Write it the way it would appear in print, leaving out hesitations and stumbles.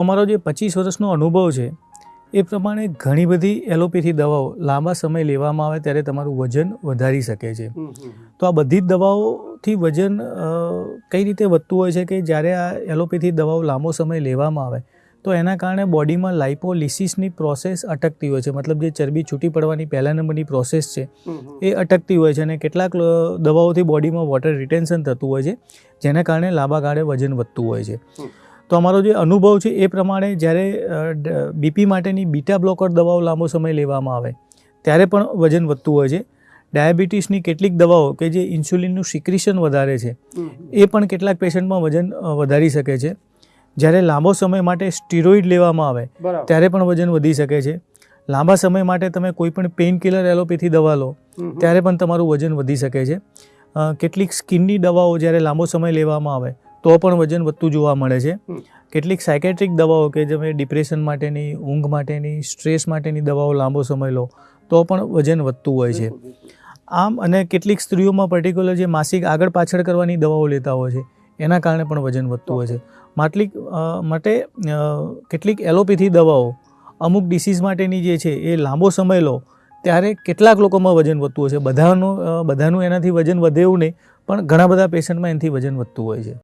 અમારો જે 25 વર્ષનો અનુભવ છે એ પ્રમાણે ઘણી બધી એલોપેથી દવાઓ લાંબા સમય લેવામાં આવે ત્યારે તમારું વજન વધારી શકે છે. તો આ બધી જ દવાઓથી વજન કઈ રીતે વધતું હોય છે કે જ્યારે આ એલોપેથી દવાઓ લાંબો સમય લેવામાં આવે તો એના કારણે બોડીમાં લાઇપોલિસિસની પ્રોસેસ અટકતી હોય છે. મતલબ જે ચરબી છૂટી પડવાની પહેલા નંબરની પ્રોસેસ છે એ અટકતી હોય છે અને કેટલાક દવાઓથી બોડીમાં વોટર રિટેન્શન થતું હોય છે જેના કારણે લાંબા ગાળે વજન વધતું હોય છે. તો અમારો જે અનુભવ છે એ પ્રમાણે જ્યારે બીપી માટેની બીટા બ્લોકર દવાઓ લાંબો સમય લેવામાં આવે ત્યારે પણ વજન વધતું હોય છે. ડાયાબિટીસની કેટલીક દવાઓ કે જે ઇન્સ્યુલિનનું સિક્રિશન વધારે છે એ પણ કેટલાક પેશન્ટમાં વજન વધારી શકે છે. જ્યારે લાંબો સમય માટે સ્ટીરોઇડ લેવામાં આવે ત્યારે પણ વજન વધી શકે છે. લાંબા સમય માટે તમે કોઈ પણ પેઇન કિલર એલોપેથી દવા લો ત્યારે પણ તમારું વજન વધી શકે છે. કેટલીક સ્કિનની દવાઓ જ્યારે લાંબો સમય લેવામાં આવે તો પણ વજન વધતું જોવા મળે છે. કેટલીક સાયકેટ્રિક દવાઓ કે તમે ડિપ્રેશન માટેની, ઊંઘ માટેની, સ્ટ્રેસ માટેની દવાઓ લાંબો સમય લો તો પણ વજન વધતું હોય છે. આમ અને કેટલીક સ્ત્રીઓમાં પર્ટિક્યુલર જે માસિક આગળ પાછળ કરવાની દવાઓ લેતા હોય છે એના કારણે પણ વજન વધતું હોય છે. માટે કેટલીક એલોપેથી દવાઓ અમુક ડિસીઝ માટેની જે છે એ લાંબો સમય લો ત્યારે કેટલાક લોકોમાં વજન વધતું હોય છે. બધાનું એનાથી વજન વધે એવું નહીં, પણ ઘણા બધા પેશન્ટમાં એનાથી વજન વધતું હોય છે.